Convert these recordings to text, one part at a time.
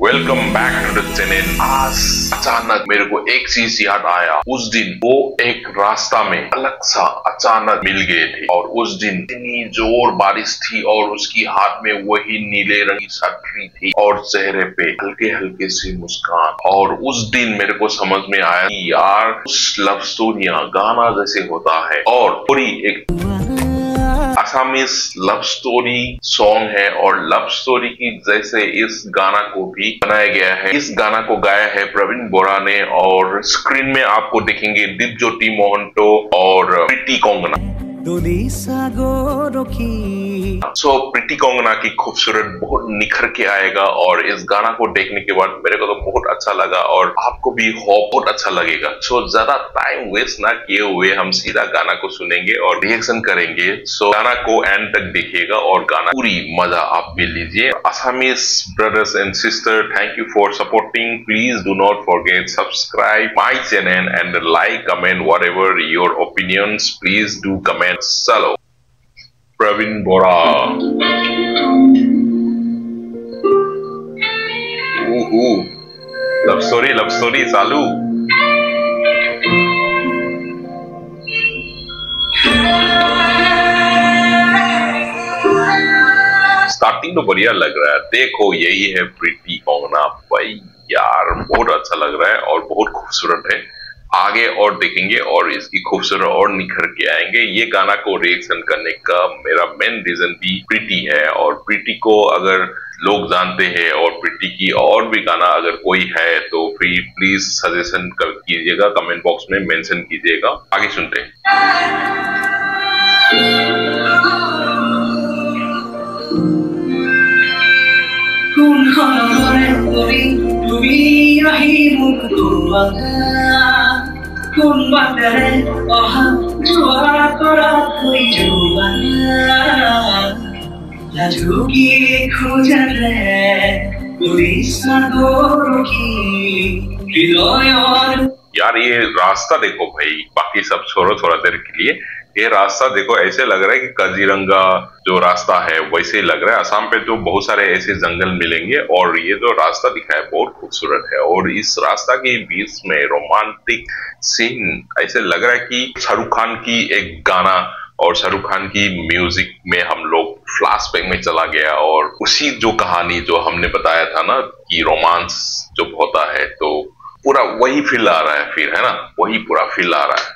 Welcome back to the channel. आज अचानक मेरे को एक चीज याद आया। उस दिन वो एक रास्ता में अलग सा अचानक मिल गए थे और उस दिन इतनी जोर बारिश थी और उसकी हाथ में वही नीले रंग की छतरी थी और चेहरे पे हल्के हल्के सी मुस्कान। और उस दिन मेरे को समझ में आया कि यार उस लव स्टोरियां गाना जैसे होता है और पूरी एक असमीज लव स्टोरी सॉन्ग है और लव स्टोरी की जैसे इस गाना को भी बनाया गया है। इस गाना को गाया है प्रवीण बोरा ने और स्क्रीन में आपको देखेंगे दीपज्योति मोहंतो और प्रीति कंगना। सो प्रीति कंगना की खूबसूरत बहुत निखर के आएगा और इस गाना को देखने के बाद मेरे को तो बहुत अच्छा लगा और आपको भी बहुत अच्छा लगेगा। सो ज्यादा टाइम वेस्ट ना किए हुए हम सीधा गाना को सुनेंगे और रिएक्शन करेंगे। सो गाना को एंड तक देखिएगा और गाना पूरी मजा आप भी लीजिए। Assamese brothers and sister, thank you for supporting. Please do not forget subscribe my channel and like comment what ever your opinions, please do comment. चलो प्रवीण बोरा। लव स्टोरी चालू। स्टार्टिंग तो बढ़िया लग रहा है। देखो यही है प्रीति कंगना भाई, यार बहुत अच्छा लग रहा है और बहुत खूबसूरत है। आगे और देखेंगे और इसकी खूबसूरत और निखर के आएंगे। ये गाना को रिएक्शन करने का मेरा मेन रीजन भी प्रीति है और प्रीति को अगर लोग जानते हैं और प्रीति की और भी गाना अगर कोई है तो फिर प्लीज सजेशन कीजिएगा, कमेंट बॉक्स में मेंशन कीजिएगा। आगे सुनते हैं। यार ये रास्ता देखो भाई, बाकी सब छोड़ो थोड़ा देर के लिए। ये रास्ता देखो, ऐसे लग रहा है कि काजीरंगा जो रास्ता है वैसे ही लग रहा है। असम पे तो बहुत सारे ऐसे जंगल मिलेंगे और ये जो रास्ता दिखा है बहुत खूबसूरत है और इस रास्ता के बीच में रोमांटिक सीन ऐसे लग रहा है कि शाहरुख खान की एक गाना और शाहरुख खान की म्यूजिक में हम लोग फ्लैशबैक में चला गया और उसी जो कहानी जो हमने बताया था ना कि रोमांस जो होता है तो पूरा वही फील आ रहा है फिर, है ना, वही पूरा फील आ रहा है।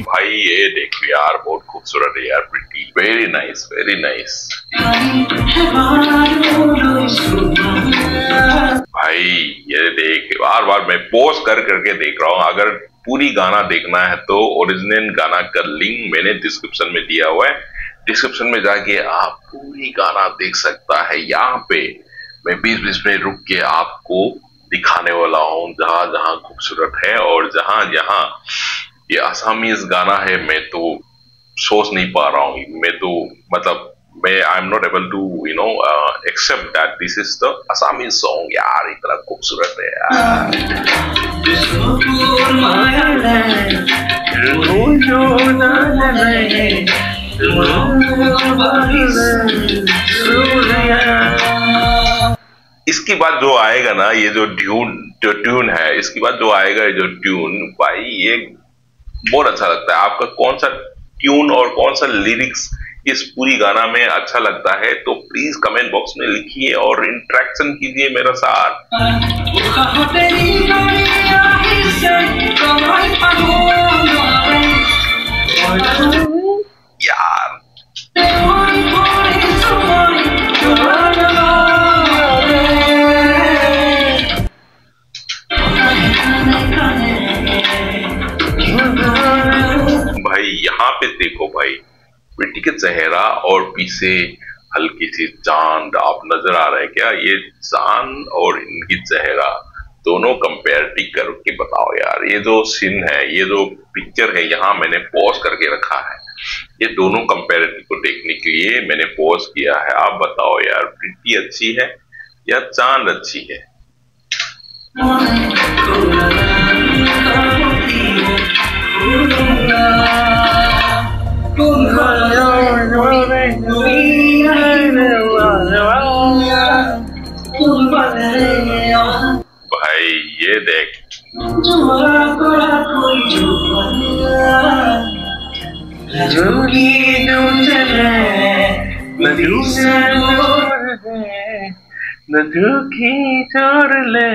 भाई ये देखो यार बहुत खूबसूरत है यार प्रीति, वेरी नाइस वेरी नाइस। भाई ये देख, बार बार मैं पॉज करके देख रहा हूँ। अगर पूरी गाना देखना है तो ओरिजिनल गाना का लिंक मैंने डिस्क्रिप्शन में दिया हुआ है, डिस्क्रिप्शन में जाके आप पूरी गाना देख सकता है। यहाँ पे मैं बीच बीच में रुक के आपको दिखाने वाला हूँ जहाँ जहाँ खूबसूरत है और जहाँ जहाँ ये असमीज गाना है मैं तो सोच नहीं पा रहा हूँ। मैं तो मतलब मैं I am not able to accept that this is the Assamese song. यार इतना खूबसूरत है यार। इसके बाद जो आएगा ना ये जो ट्यून है, इसके बाद जो आएगा ये जो ट्यून, भाई ये बहुत अच्छा लगता है। आपका कौन सा ट्यून और कौन सा लिरिक्स इस पूरी गाना में अच्छा लगता है तो प्लीज कमेंट बॉक्स में लिखिए और इंटरेक्शन कीजिए मेरे साथ। यार भाई यहाँ पे देखो भाई, प्रीति के चेहरा और पीछे हल्की सी चांद आप नजर आ रहे हैं क्या? ये चांद और इनकी चेहरा दोनों कंपेरेटिव करके बताओ यार। ये जो सीन है, ये जो पिक्चर है, यहाँ मैंने पॉज करके रखा है। ये दोनों कंपेरेटिव को देखने के लिए मैंने पॉज किया है। आप बताओ यार, प्रीति अच्छी है या चांद अच्छी है? भाई ये देख न दुखी छोड़ ले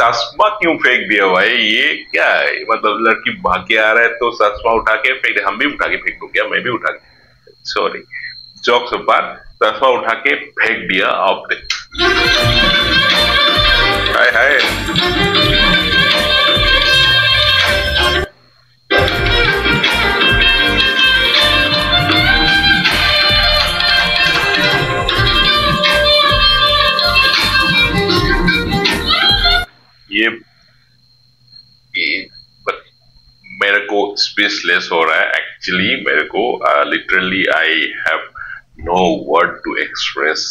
चश्मा क्यों फेंक दिया भाई? ये क्या है? मतलब लड़की भाग के आ रहा है तो चश्मा उठा के फेंक दे। हम भी उठा के फेंक दो क्या? मैं भी उठा के, सॉरी जोक्स अपार्ट, चश्मा उठा के फेंक दिया आपने। हाय हाय ये मेरे को स्पीचलेस हो रहा है एक्चुअली। मेरे को literally I have no word to express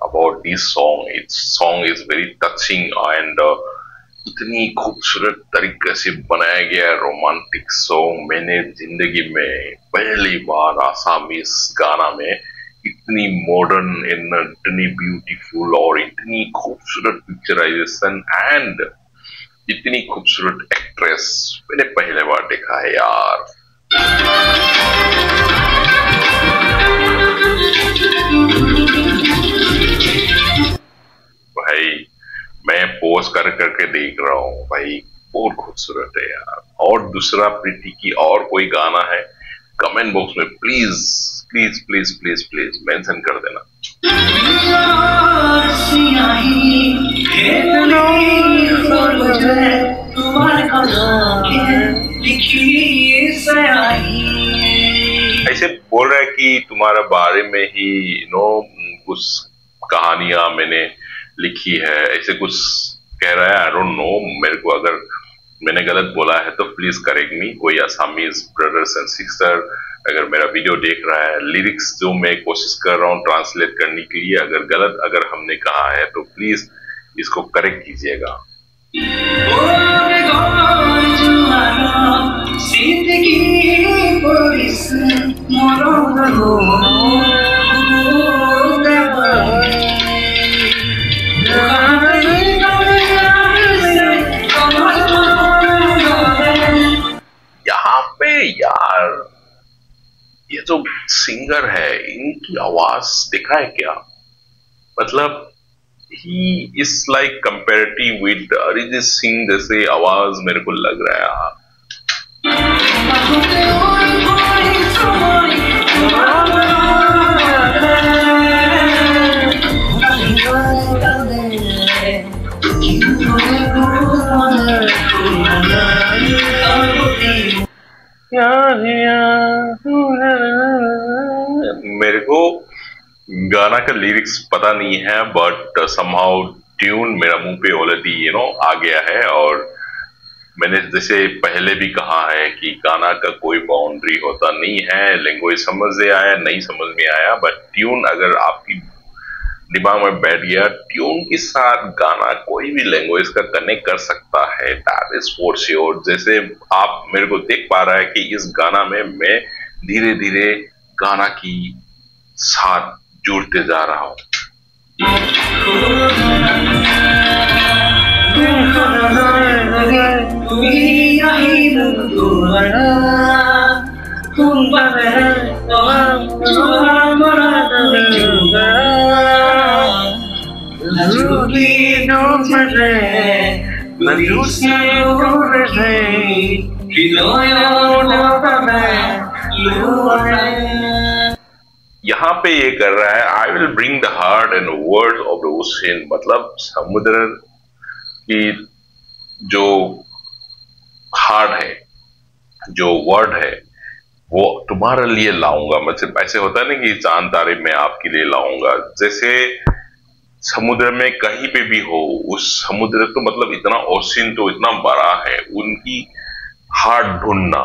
about this song. It's song is very touching and इतनी खूबसूरत तरीके से बनाया गया रोमांटिक सॉन्ग। मैंने जिंदगी में पहली बार आसामीज गाना में इतनी मॉडर्न एंड इतनी ब्यूटीफुल और इतनी खूबसूरत पिक्चराइजेशन एंड इतनी खूबसूरत एक्ट्रेस मैंने पहले बार देखा है यार। भाई मैं पोज कर करके देख रहा हूँ भाई, बहुत खूबसूरत है यार। और दूसरा प्रीति की और कोई गाना है कमेंट बॉक्स में please please please please please mention कर देना। ऐसे बोल रहा है कि तुम्हारे बारे में ही कुछ कहानियां मैंने लिखी है, ऐसे कुछ कह रहा है। आई डोंट नो, मेरे को अगर मैंने गलत बोला है तो प्लीज करेक्ट मी। कोई असामीज ब्रदर्स एंड सिस्टर अगर मेरा वीडियो देख रहा है, लिरिक्स जो मैं कोशिश कर रहा हूँ ट्रांसलेट करने के लिए, अगर गलत अगर हमने कहा है तो प्लीज इसको करेक्ट कीजिएगा। यहाँ पे यार ये जो सिंगर है इनकी आवाज देखा है क्या? मतलब he is like comparative with Arijit Singh जैसे आवाज मेरे को लग रहा है। मेरे को गाना का लिरिक्स पता नहीं है बट समहाउ ट्यून मेरा मुंह पे ऑलरेडी आ गया है। और मैंने जैसे पहले भी कहा है कि गाना का कोई बाउंड्री होता नहीं है। लैंग्वेज समझ में आया नहीं समझ में आया, बट ट्यून अगर आपकी दिमाग में बैठ गया, ट्यून के साथ गाना कोई भी लैंग्वेज का कनेक्ट कर सकता है। That is for sure. जैसे आप मेरे को देख पा रहा है कि इस गाना में मैं धीरे धीरे गाना की साथ जुड़ते जा रहा हूँ। यहाँ पे ये कर रहा है I will bring the heart and word of the ocean. मतलब समुद्र की जो हार्ट है, जो वर्ड है, वो तुम्हारे लिए लाऊंगा। मतलब ऐसे होता है ना कि चांद तारे मैं आपके लिए लाऊंगा। जैसे समुद्र में कहीं पे भी हो, उस समुद्र तो मतलब इतना ओशियन तो इतना बड़ा है, उनकी हार्ट ढूंढना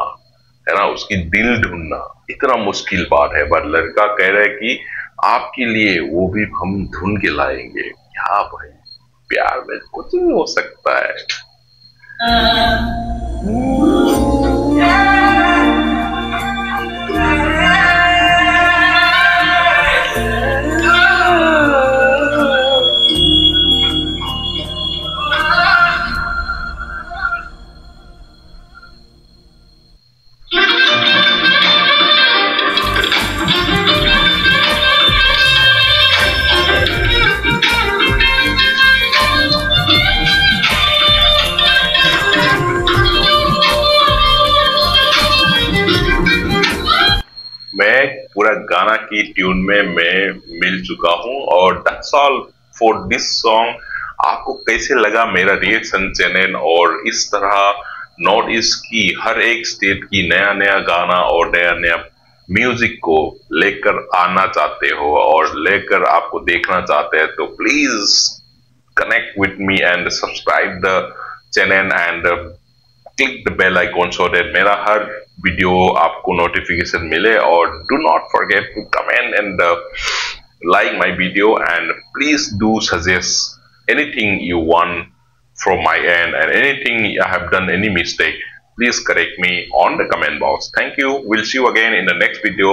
है ना, उसकी दिल ढूंढना इतना मुश्किल बात है। बट लड़का कह रहा है कि आपके लिए वो भी हम ढूंढ के लाएंगे। क्या भाई, प्यार में कुछ नहीं हो सकता है। मैं पूरा गाना की ट्यून में मैं मिल चुका हूँ और that's all for this song. आपको कैसे लगा मेरा रिएक्शन चैनल, और इस तरह नॉर्थ ईस्ट की हर एक स्टेट की नया नया गाना और नया नया म्यूजिक को लेकर आना चाहते हो और लेकर आपको देखना चाहते हैं तो please connect with me and subscribe the channel and click the bell icon so that मेरा हर वीडियो आपको नोटिफिकेशन मिले। और do not forget to comment and like my video, and please do suggest anything you want from my end, and anything I have done any mistake, please correct me on the comment box. Thank you. We'll see you again in the next video.